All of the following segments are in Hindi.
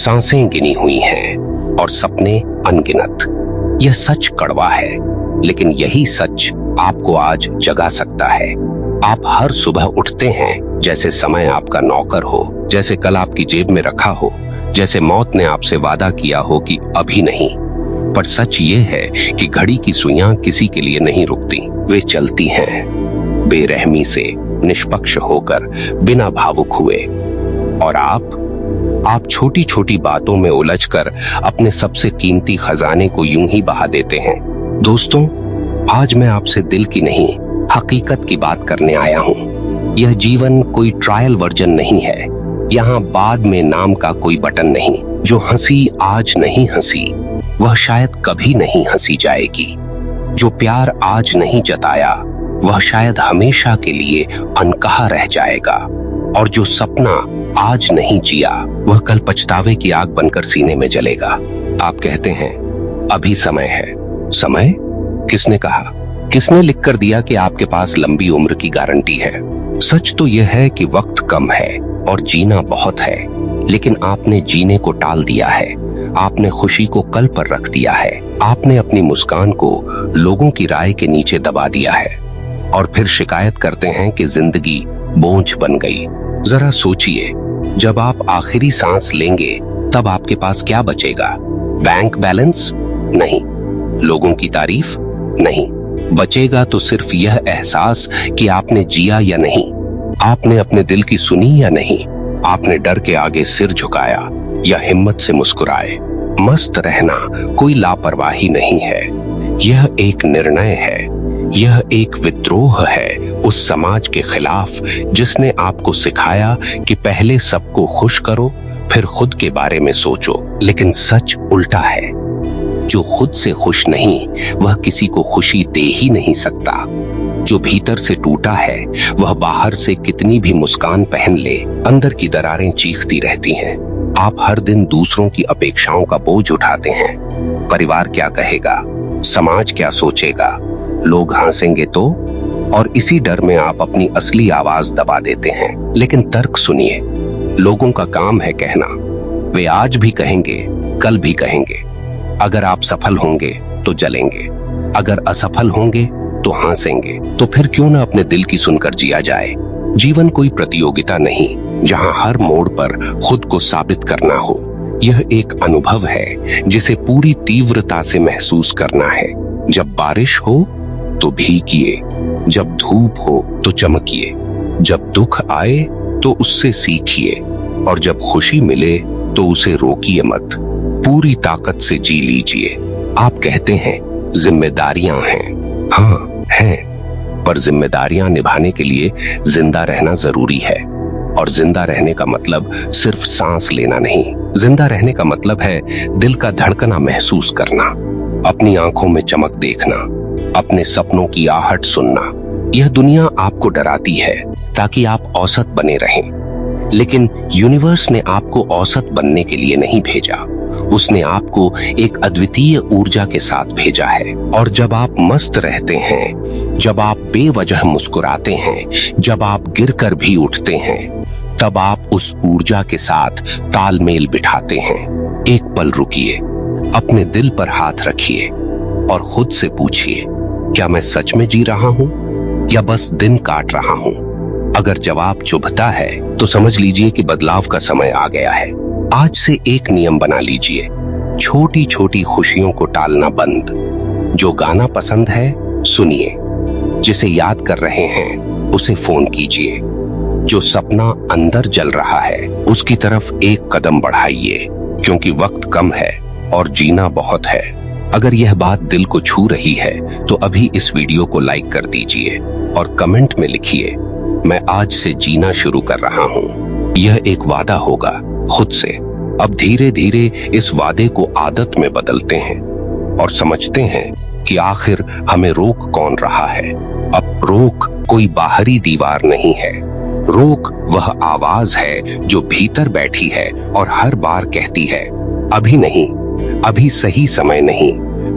सांसें गिनी हुई हैं और सपने अनगिनत। यह सच कड़वा है, लेकिन यही सच आपको आज जगा सकता है। आप हर सुबह उठते हैं जैसे समय आपका नौकर हो, जैसे कल आपकी जेब में रखा हो, जैसे मौत ने आपसे वादा किया हो कि अभी नहीं। पर सच ये है कि घड़ी की सुइयां किसी के लिए नहीं रुकती, वे चलती हैं बेरहमी से, निष्पक्ष होकर, बिना भावुक हुए। और आप छोटी छोटी बातों में उलझकर अपने सबसे कीमती खजाने को यूं ही बहा देते हैं। दोस्तों, आज मैं आपसे दिल की नहीं, हकीकत की बात करने आया हूं। यह जीवन कोई ट्रायल वर्जन नहीं है। यहाँ बाद में नाम का कोई बटन नहीं। जो हंसी आज नहीं हंसी, वह शायद कभी नहीं हंसी जाएगी। जो प्यार आज नहीं जताया, वह शायद हमेशा के लिए अनकहा रह जाएगा। और जो सपना आज नहीं जिया, वह कल पछतावे की आग बनकर सीने में जलेगा। आप कहते हैं अभी समय है। समय? किसने कहा? किसने लिख कर दिया कि आपके पास लंबी उम्र की गारंटी है? सच तो यह है कि वक्त कम है और जीना बहुत है, लेकिन आपने जीने को टाल दिया है। आपने खुशी को कल पर रख दिया है। आपने अपनी मुस्कान को लोगों की राय के नीचे दबा दिया है और फिर शिकायत करते हैं कि जिंदगी बोझ बन गई। जरा सोचिए, जब आप आखिरी सांस लेंगे तब आपके पास क्या बचेगा? Bank balance? नहीं। लोगों की तारीफ? नहीं। बचेगा तो सिर्फ यह एहसास कि आपने जिया या नहीं, आपने अपने दिल की सुनी या नहीं, आपने डर के आगे सिर झुकाया या हिम्मत से मुस्कुराए। मस्त रहना कोई लापरवाही नहीं है, यह एक निर्णय है। यह एक विद्रोह है उस समाज के खिलाफ जिसने आपको सिखाया कि पहले सबको खुश करो, फिर खुद के बारे में सोचो। लेकिन सच उल्टा है। जो खुद से खुश नहीं, वह किसी को खुशी दे ही नहीं सकता। जो भीतर से टूटा है, वह बाहर से कितनी भी मुस्कान पहन ले, अंदर की दरारें चीखती रहती हैं। आप हर दिन दूसरों की अपेक्षाओं का बोझ उठाते हैं। परिवार क्या कहेगा? समाज क्या सोचेगा? लोग हंसेंगे तो? और इसी डर में आप अपनी असली आवाज दबा देते हैं। लेकिन तर्क सुनिए, लोगों का काम है कहना। वे आज भी कहेंगे, कल भी कहेंगे। अगर आप सफल होंगे तो जलेंगे, अगर असफल होंगे तो हंसेंगे। तो फिर क्यों ना अपने दिल की सुनकर जिया जाए? जीवन कोई प्रतियोगिता नहीं जहां हर मोड़ पर खुद को साबित करना हो। यह एक अनुभव है जिसे पूरी तीव्रता से महसूस करना है। जब बारिश हो तो भीगिए, जब धूप हो तो चमकिए, जब दुख आए तो उससे सीखिए, और जब खुशी मिले तो उसे रोकिए मत। पूरी ताकत से जी लीजिए। आप कहते हैं जिम्मेदारियां हैं। हाँ हैं, पर जिम्मेदारियां निभाने के लिए जिंदा रहना जरूरी है। और जिंदा रहने का मतलब सिर्फ सांस लेना नहीं। जिंदा रहने का मतलब है दिल का धड़कना महसूस करना, अपनी आंखों में चमक देखना, अपने सपनों की आहट सुनना। यह दुनिया आपको डराती है ताकि आप औसत बने रहें, लेकिन यूनिवर्स ने आपको औसत बनने के लिए नहीं भेजा। उसने आपको एक अद्वितीय ऊर्जा के साथ भेजा है। और जब आप मस्त रहते हैं, जब आप बेवजह मुस्कुराते हैं, जब आप गिरकर भी उठते हैं, तब आप उस ऊर्जा के साथ तालमेल बिठाते हैं। एक पल रुकिए, अपने दिल पर हाथ रखिए और खुद से पूछिए, क्या मैं सच में जी रहा हूं या बस दिन काट रहा हूं? अगर जवाब चुभता है तो समझ लीजिए कि बदलाव का समय आ गया है। आज से एक नियम बना लीजिए, छोटी छोटी खुशियों को टालना बंद। जो गाना पसंद है सुनिए, जिसे याद कर रहे हैं उसे फोन कीजिए, जो सपना अंदर जल रहा है उसकी तरफ एक कदम बढ़ाइए, क्योंकि वक्त कम है और जीना बहुत है। अगर यह बात दिल को छू रही है तो अभी इस वीडियो को लाइक कर दीजिए और कमेंट में लिखिए, मैं आज से जीना शुरू कर रहा हूँ। यह एक वादा होगा खुद से। अब धीरे धीरे इस वादे को आदत में बदलते हैं और समझते हैं कि आखिर हमें रोक कौन रहा है। अब रोक कोई बाहरी दीवार नहीं है, रोक वह आवाज है जो भीतर बैठी है और हर बार कहती है, अभी नहीं, अभी सही समय नहीं,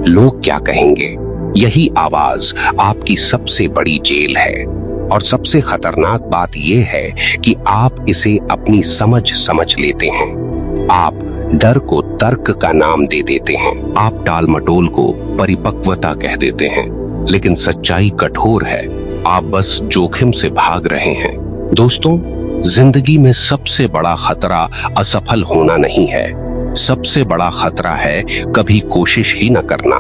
लोग क्या कहेंगे। यही आवाज आपकी सबसे बड़ी जेल है। और सबसे खतरनाक बात यह है कि आप इसे अपनी समझ लेते हैं। आप डर को तर्क का नाम दे देते हैं। आप टाल मटोल को परिपक्वता कह देते हैं, लेकिन सच्चाई कठोर है। आप बस जोखिम से भाग रहे हैं। दोस्तों, जिंदगी में सबसे बड़ा खतरा असफल होना नहीं है, सबसे बड़ा खतरा है कभी कोशिश ही न करना।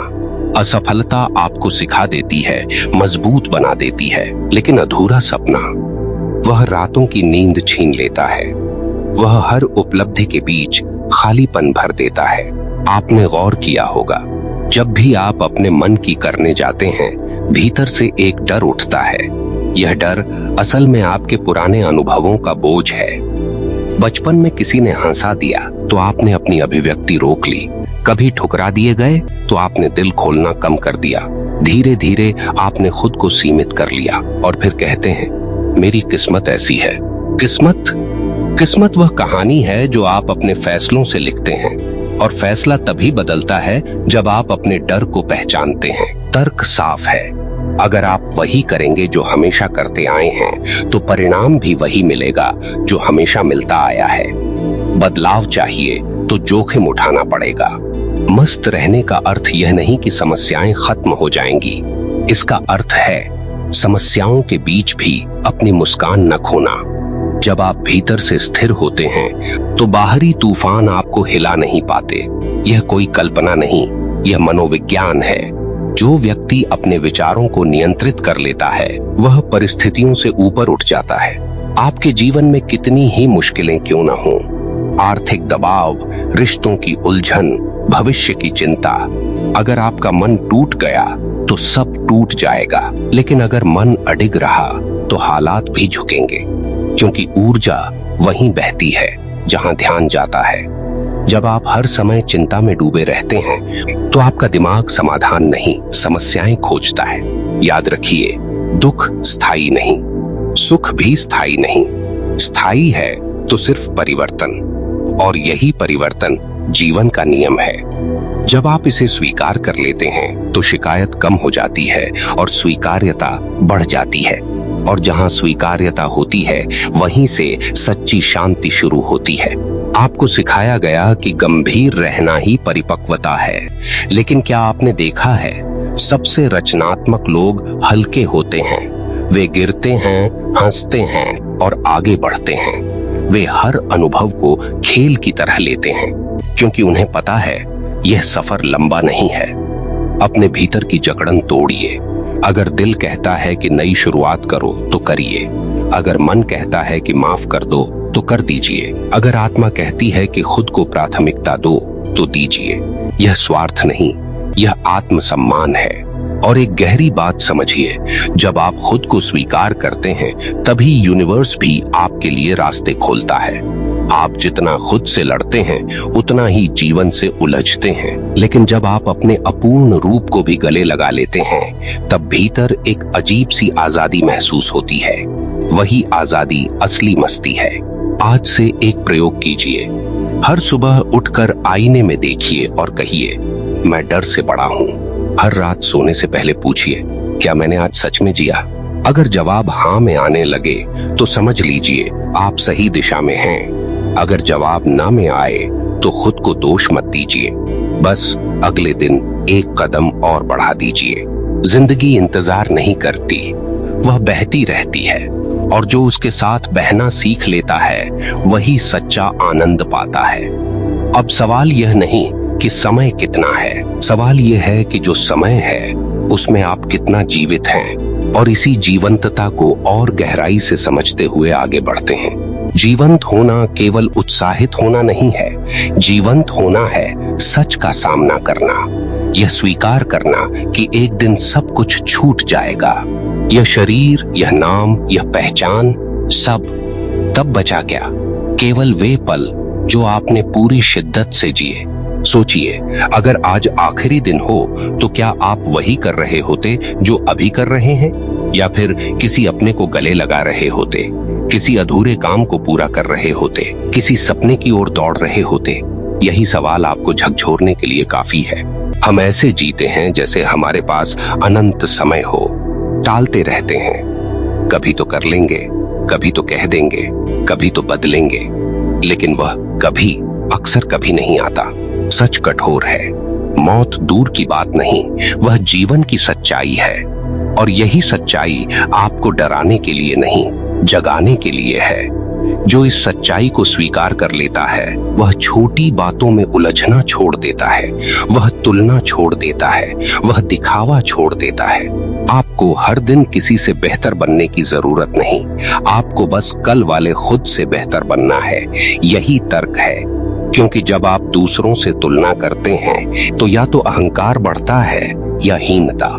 असफलता आपको सिखा देती है, मजबूत बना देती है, लेकिन अधूरा सपना वह रातों की नींद छीन लेता है। वह हर उपलब्धि के बीच खालीपन भर देता है। आपने गौर किया होगा, जब भी आप अपने मन की करने जाते हैं, भीतर से एक डर उठता है। यह डर असल में आपके पुराने अनुभवों का बोझ है। बचपन में किसी ने हंसा दिया तो आपने अपनी अभिव्यक्ति रोक ली। कभी ठुकरा दिए गए तो आपने दिल खोलना कम कर दिया। धीरे धीरे आपने खुद को सीमित कर लिया और फिर कहते हैं, मेरी किस्मत ऐसी है। किस्मत वह कहानी है जो आप अपने फैसलों से लिखते हैं, और फैसला तभी बदलता है जब आप अपने डर को पहचानते हैं। तर्क साफ है, अगर आप वही करेंगे जो हमेशा करते आए हैं, तो परिणाम भी वही मिलेगा जो हमेशा मिलता आया है। बदलाव चाहिए तो जोखिम उठाना पड़ेगा। मस्त रहने का अर्थ यह नहीं कि समस्याएं खत्म हो जाएंगी। इसका अर्थ है समस्याओं के बीच भी अपनी मुस्कान न खोना। जब आप भीतर से स्थिर होते हैं तो बाहरी तूफान आपको हिला नहीं पाते। यह कोई कल्पना नहीं, यह मनोविज्ञान है। जो व्यक्ति अपने विचारों को नियंत्रित कर लेता है, वह परिस्थितियों से ऊपर उठ जाता है। आपके जीवन में कितनी ही मुश्किलें क्यों न हों, आर्थिक दबाव, रिश्तों की उलझन, भविष्य की चिंता, अगर आपका मन टूट गया तो सब टूट जाएगा। लेकिन अगर मन अडिग रहा तो हालात भी झुकेंगे, क्योंकि ऊर्जा वहीं बहती है जहां ध्यान जाता है। जब आप हर समय चिंता में डूबे रहते हैं तो आपका दिमाग समाधान नहीं, समस्याएं खोजता है। याद रखिए, दुख स्थायी नहीं, सुख भी स्थायी नहीं। स्थायी है तो सिर्फ परिवर्तन, और यही परिवर्तन जीवन का नियम है। जब आप इसे स्वीकार कर लेते हैं तो शिकायत कम हो जाती है और स्वीकार्यता बढ़ जाती है। और जहां स्वीकार्यता होती है, वहीं से सच्ची शांति शुरू होती है। आपको सिखाया गया कि गंभीर रहना ही परिपक्वता है, लेकिन क्या आपने देखा है, सबसे रचनात्मक लोग हल्के होते हैं। वे गिरते हैं, हंसते हैं और आगे बढ़ते हैं। वे हर अनुभव को खेल की तरह लेते हैं, क्योंकि उन्हें पता है यह सफर लंबा नहीं है। अपने भीतर की जकड़न तोड़िए। अगर दिल कहता है कि नई शुरुआत करो तो करिए। अगर मन कहता है कि माफ कर दो तो कर दीजिए। अगर आत्मा कहती है कि खुद को प्राथमिकता दो तो दीजिए। यह स्वार्थ नहीं, यह आत्मसम्मान है। और एक गहरी बात समझिए, जब आप खुद को स्वीकार करते हैं, तभी यूनिवर्स भी आपके लिए रास्ते खोलता है। आप जितना खुद से लड़ते हैं, उतना ही जीवन से उलझते हैं। लेकिन जब आप अपने अपूर्ण रूप को भी गले लगा लेते हैं, तब भीतर एक अजीब सी आजादी महसूस होती है। वही आजादी असली मस्ती है। आज से एक प्रयोग कीजिए। हर सुबह उठकर आईने में देखिए और कहिए, मैं डर से बड़ा हूँ। हर रात सोने से पहले पूछिए, क्या मैंने आज सच में जिया? अगर जवाब हाँ में आने लगे तो समझ लीजिए आप सही दिशा में हैं। अगर जवाब ना में आए तो खुद को दोष मत दीजिए, बस अगले दिन एक कदम और बढ़ा दीजिए। जिंदगी इंतजार नहीं करती, वह बहती रहती है, और जो उसके साथ बहना सीख लेता है वही सच्चा आनंद पाता है। अब सवाल यह नहीं कि समय कितना है, सवाल यह है कि जो समय है उसमें आप कितना जीवित हैं, और इसी जीवंतता को और गहराई से समझते हुए आगे बढ़ते हैं। जीवंत होना केवल उत्साहित होना नहीं है, जीवंत होना है सच का सामना करना, यह स्वीकार करना कि एक दिन सब कुछ छूट जाएगा। यह शरीर, यह नाम, यह पहचान, सब तब बचा क्या? केवल वे पल जो आपने पूरी शिद्दत से जिए। सोचिए, अगर आज आखिरी दिन हो तो क्या आप वही कर रहे होते जो अभी कर रहे हैं, या फिर किसी अपने को गले लगा रहे होते, किसी अधूरे काम को पूरा कर रहे होते, किसी सपने की ओर दौड़ रहे होते? यही सवाल आपको झकझोरने के लिए काफी है। हम ऐसे जीते हैं जैसे हमारे पास अनंत समय हो, टालते रहते हैं। कभी तो कर लेंगे, कभी तो कह देंगे, कभी तो बदलेंगे, लेकिन वह कभी अक्सर कभी नहीं आता। सच कठोर है, मौत दूर की बात नहीं, वह जीवन की सच्चाई है। और यही सच्चाई आपको डराने के लिए नहीं, जगाने के लिए है। जो इस सच्चाई को स्वीकार कर लेता है वह छोटी बातों में उलझना छोड़ देता है, वह तुलना छोड़ देता है, वह दिखावा छोड़ देता है। आपको हर दिन किसी से बेहतर बनने की जरूरत नहीं, आपको बस कल वाले खुद से बेहतर बनना है। यही तर्क है, क्योंकि जब आप दूसरों से तुलना करते हैं तो या तो अहंकार बढ़ता है या हीनता,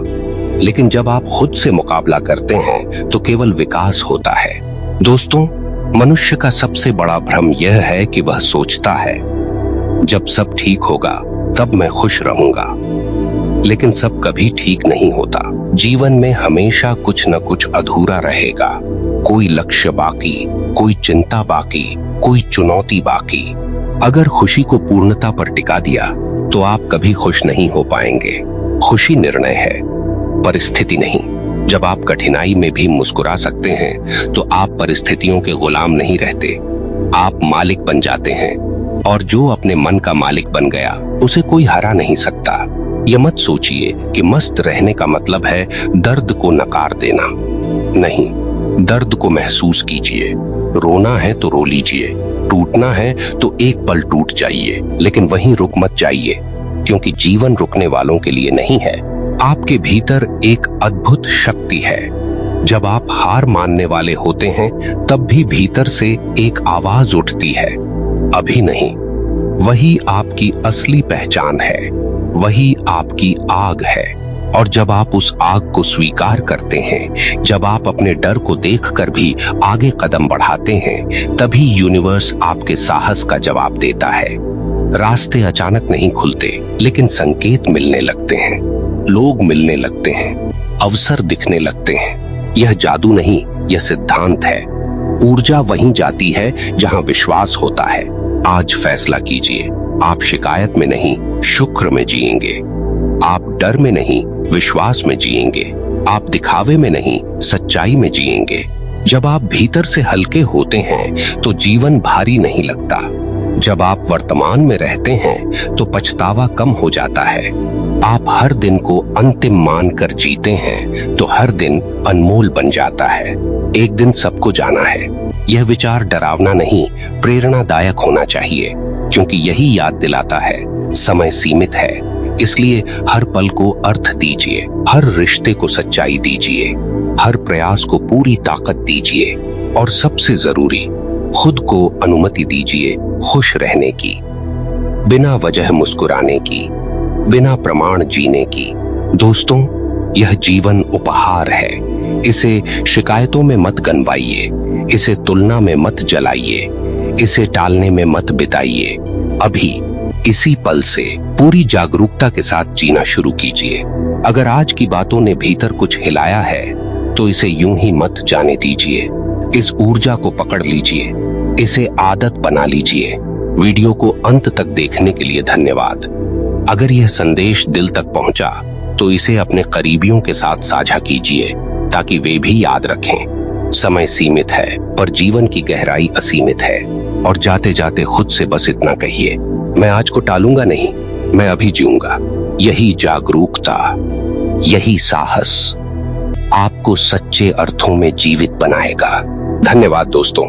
लेकिन जब आप खुद से मुकाबला करते हैं तो केवल विकास होता है। दोस्तों, मनुष्य का सबसे बड़ा भ्रम यह है कि वह सोचता है जब सब ठीक होगा तब मैं खुश रहूंगा, लेकिन सब कभी ठीक नहीं होता। जीवन में हमेशा कुछ न कुछ अधूरा रहेगा, कोई लक्ष्य बाकी, कोई चिंता बाकी, कोई चुनौती बाकी। अगर खुशी को पूर्णता पर टिका दिया तो आप कभी खुश नहीं हो पाएंगे। खुशी निर्णय है, परिस्थिति नहीं। जब आप कठिनाई में भी मुस्कुरा सकते हैं तो आप परिस्थितियों के गुलाम नहीं रहते, आप मालिक बन जाते हैं। और जो अपने मन का मालिक बन गया उसे कोई हरा नहीं सकता। यह मत सोचिए कि मस्त रहने का मतलब है दर्द को नकार देना। नहीं, दर्द को महसूस कीजिए। रोना है तो रो लीजिए, टूटना है तो एक पल टूट जाइए, लेकिन वहीं रुक मत जाइए, क्योंकि जीवन रुकने वालों के लिए नहीं है। आपके भीतर एक अद्भुत शक्ति है। जब आप हार मानने वाले होते हैं तब भी भीतर से एक आवाज उठती है, अभी नहीं। वही आपकी असली पहचान है, वही आपकी आग है। और जब आप उस आग को स्वीकार करते हैं, जब आप अपने डर को देखकर भी आगे कदम बढ़ाते हैं, तभी यूनिवर्स आपके साहस का जवाब देता है। रास्ते अचानक नहीं खुलते, लेकिन संकेत मिलने लगते हैं, लोग मिलने लगते हैं, अवसर दिखने लगते हैं। यह जादू नहीं, यह सिद्धांत है। ऊर्जा वहीं जाती है जहां विश्वास होता है। आज फैसला कीजिए, आप शिकायत में नहीं, शुक्र में जिएंगे। आप डर में नहीं, विश्वास में जिएंगे। आप दिखावे में नहीं, सच्चाई में जिएंगे। जब आप भीतर से हल्के होते हैं तो जीवन भारी नहीं लगता। जब आप वर्तमान में रहते हैं तो पछतावा कम हो जाता है। आप हर दिन को अंतिम मानकर जीते हैं तो हर दिन अनमोल बन जाता है। एक दिन सबको जाना है। यह विचार डरावना नहीं, प्रेरणादायक होना चाहिए, क्योंकि यही याद दिलाता है समय सीमित है। इसलिए हर पल को अर्थ दीजिए, हर रिश्ते को सच्चाई दीजिए, हर प्रयास को पूरी ताकत दीजिए, और सबसे जरूरी, खुद को अनुमति दीजिए खुश रहने की, बिना वजह मुस्कुराने की, बिना प्रमाण जीने की। दोस्तों, यह जीवन उपहार है। इसे शिकायतों में मत गनवाइए, इसे तुलना में मत जलाइए, इसे टालने में मत बिताइए। अभी इसी पल से पूरी जागरूकता के साथ जीना शुरू कीजिए। अगर आज की बातों ने भीतर कुछ हिलाया है तो इसे यूं ही मत जाने दीजिए। इस ऊर्जा को पकड़ लीजिए, इसे आदत बना लीजिए। वीडियो को अंत तक देखने के लिए धन्यवाद। अगर यह संदेश दिल तक पहुंचा तो इसे अपने करीबियों के साथ साझा कीजिए, ताकि वे भी याद रखें, समय सीमित है पर जीवन की गहराई असीमित है। और जाते जाते खुद से बस इतना कहिए, मैं आज को टालूंगा नहीं, मैं अभी जीऊंगा। यही जागरूकता, यही साहस आपको सच्चे अर्थों में जीवित बनाएगा। धन्यवाद दोस्तों।